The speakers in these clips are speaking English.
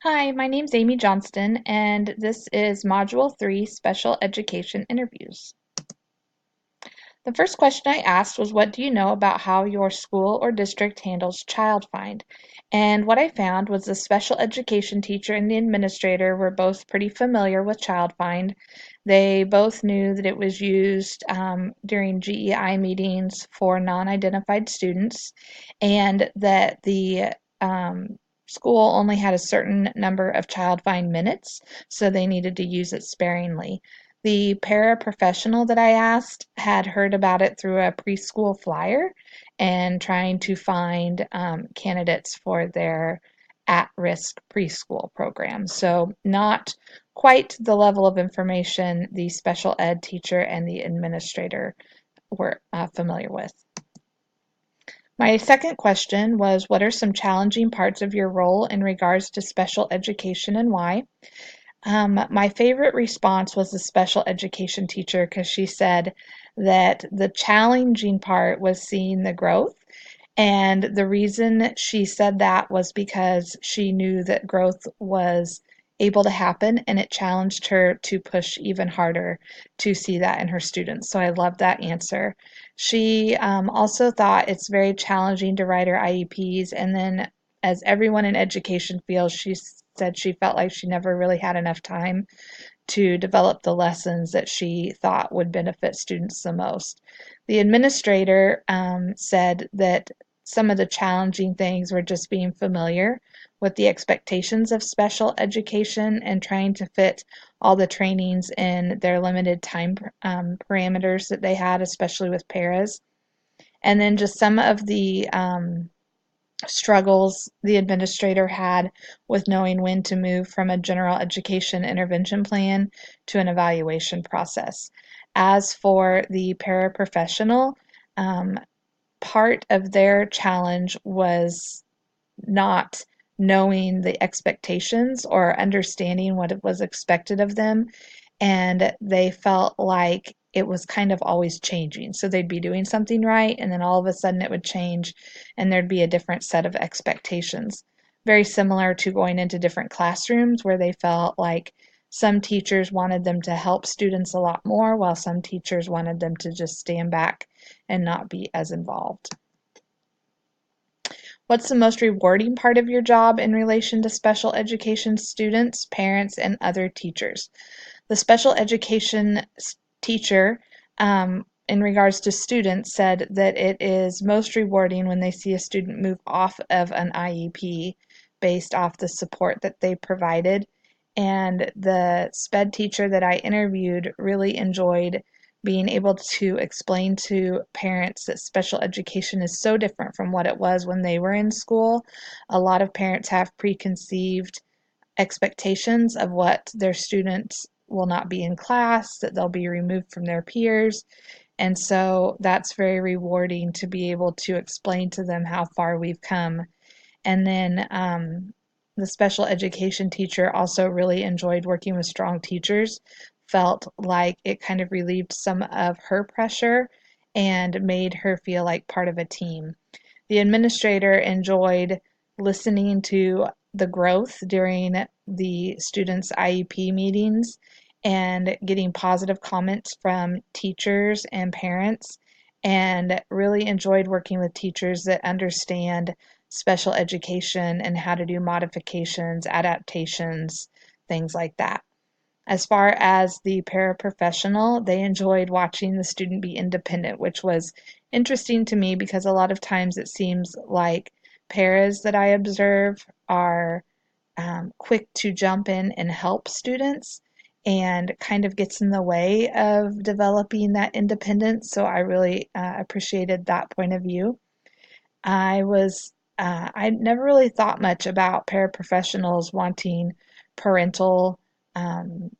Hi, my name's Amy Johnston, and this is Module 3 Special Education Interviews. The first question I asked was, what do you know about how your school or district handles child find? And what I found was the special education teacher and the administrator were both pretty familiar with child find. They both knew that it was used during GEI meetings for non-identified students, and that the school only had a certain number of child find minutes, so they needed to use it sparingly. The paraprofessional that I asked had heard about it through a preschool flyer and trying to find candidates for their at-risk preschool program. So not quite the level of information the special ed teacher and the administrator were familiar with. My second question was, what are some challenging parts of your role in regards to special education and why? My favorite response was the special education teacher because she said that the challenging part was seeing the growth. And the reason she said that was because she knew that growth was able to happen and it challenged her to push even harder to see that in her students. So I love that answer. She also thought it's very challenging to write her IEPs, and then as everyone in education feels, she said she felt like she never really had enough time to develop the lessons that she thought would benefit students the most. The administrator said that some of the challenging things were just being familiar with the expectations of special education and trying to fit all the trainings in their limited time parameters that they had, especially with paras. And then just some of the struggles the administrator had with knowing when to move from a general education intervention plan to an evaluation process. As for the paraprofessional, um, part of their challenge was not knowing the expectations or understanding what it was expected of them, and they felt like it was kind of always changing. So they'd be doing something right, and then all of a sudden it would change, and there'd be a different set of expectations. Very similar to going into different classrooms where they felt like some teachers wanted them to help students a lot more, while some teachers wanted them to just stand back and not be as involved. What's the most rewarding part of your job in relation to special education students, parents, and other teachers? The special education teacher, in regards to students, said that it is most rewarding when they see a student move off of an IEP based off the support that they provided. And the SPED teacher that I interviewed really enjoyed being able to explain to parents that special education is so different from what it was when they were in school. A lot of parents have preconceived expectations of what their students will not be in class, that they'll be removed from their peers. And so that's very rewarding to be able to explain to them how far we've come. And then the special education teacher also really enjoyed working with strong teachers, felt like it kind of relieved some of her pressure and made her feel like part of a team. The administrator enjoyed listening to the growth during the students' IEP meetings and getting positive comments from teachers and parents, and really enjoyed working with teachers that understand special education and how to do modifications, adaptations, things like that. As far as the paraprofessional, they enjoyed watching the student be independent, which was interesting to me because a lot of times it seems like paras that I observe are quick to jump in and help students and kind of gets in the way of developing that independence. So I really appreciated that point of view. I never really thought much about paraprofessionals wanting parental um,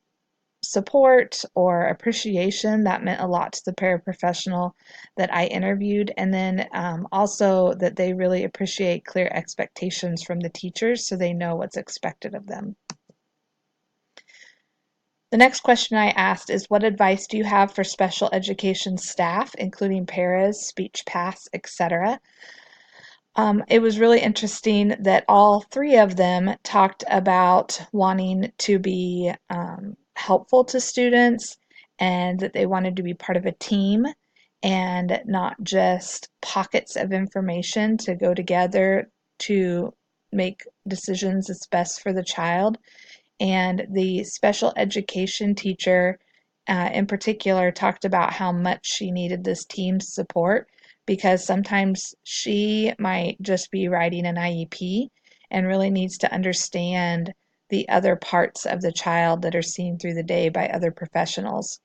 support or appreciation. That meant a lot to the paraprofessional that I interviewed. And then also that they really appreciate clear expectations from the teachers so they know what's expected of them. The next question I asked is, what advice do you have for special education staff, including paras, speech paths, etc.? It was really interesting that all three of them talked about wanting to be helpful to students and that they wanted to be part of a team and not just pockets of information to go together to make decisions that's best for the child. And the special education teacher, in particular, talked about how much she needed this team support because sometimes she might just be writing an IEP and really needs to understand the other parts of the child that are seen through the day by other professionals.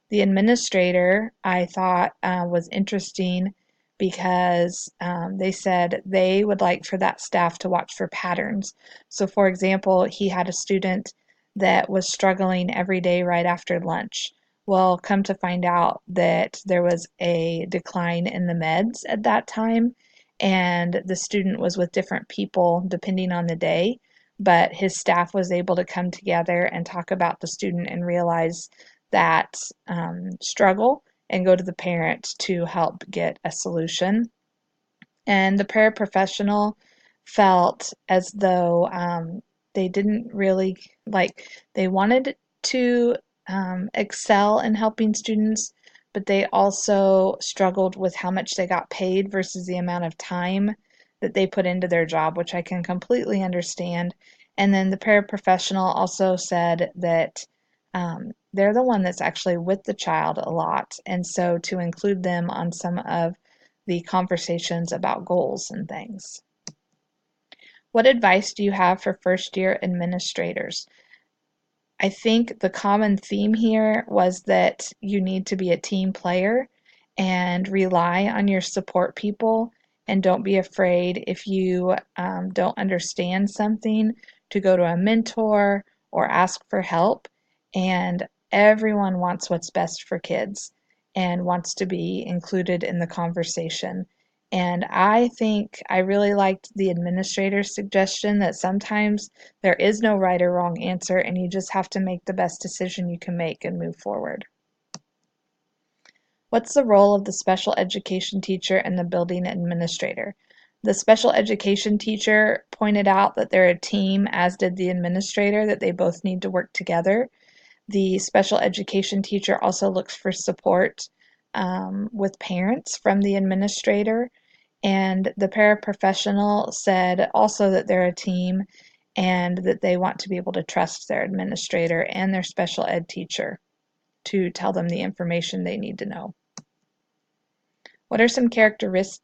The administrator, I thought, was interesting because they said they would like for that staff to watch for patterns. So, for example, he had a student that was struggling every day right after lunch. Well, come to find out that there was a decline in the meds at that time, and the student was with different people depending on the day. But his staff was able to come together and talk about the student and realize that struggle and go to the parent to help get a solution. And the paraprofessional felt as though they didn't really like, they wanted to excel in helping students, but they also struggled with how much they got paid versus the amount of time that they put into their job, which I can completely understand. And then the paraprofessional also said that they're the one that's actually with the child a lot. And so to include them on some of the conversations about goals and things. What advice do you have for first year administrators? I think the common theme here was that you need to be a team player and rely on your support people, and don't be afraid if you don't understand something to go to a mentor or ask for help. And everyone wants what's best for kids and wants to be included in the conversation. And I think I really liked the administrator's suggestion that sometimes there is no right or wrong answer, and you just have to make the best decision you can make and move forward. What's the role of the special education teacher and the building administrator? The special education teacher pointed out that they're a team, as did the administrator, that they both need to work together. The special education teacher also looks for support with parents from the administrator. And the paraprofessional said also that they're a team and that they want to be able to trust their administrator and their special ed teacher to tell them the information they need to know. What are some characteristics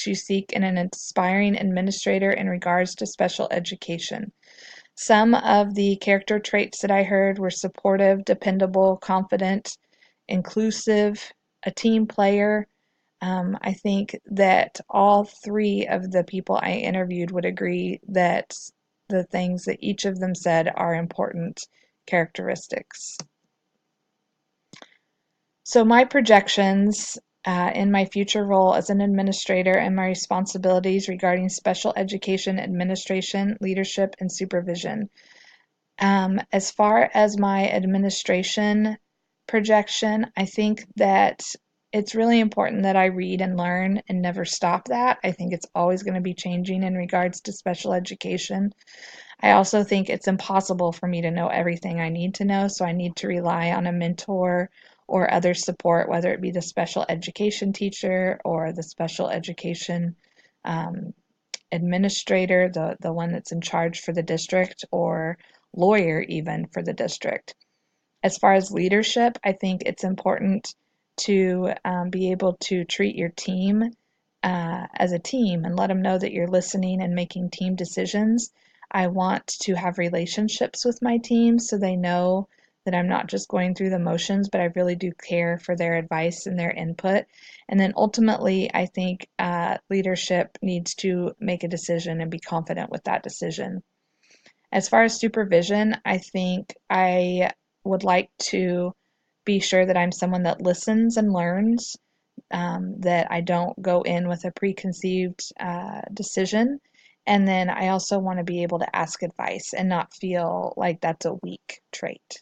you seek in an inspiring administrator in regards to special education? Some of the character traits that I heard were supportive, dependable, confident, inclusive, a team player. I think that all three of the people I interviewed would agree that the things that each of them said are important characteristics. So, my projections in my future role as an administrator and my responsibilities regarding special education administration, leadership, and supervision. As far as my administration projection, I think that it's really important that I read and learn and never stop that. I think it's always going to be changing in regards to special education. I also think it's impossible for me to know everything I need to know, so I need to rely on a mentor or other support, whether it be the special education teacher or the special education um, administrator, the one that's in charge for the district, or lawyer even for the district. As far as leadership, I think it's important to be able to treat your team as a team and let them know that you're listening and making team decisions. I want to have relationships with my team so they know that I'm not just going through the motions, but I really do care for their advice and their input. And then ultimately, I think leadership needs to make a decision and be confident with that decision. As far as supervision, I think I would like to be sure that I'm someone that listens and learns, that I don't go in with a preconceived decision. And then I also want to be able to ask advice and not feel like that's a weak trait.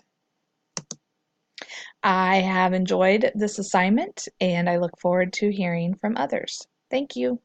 I have enjoyed this assignment and I look forward to hearing from others. Thank you.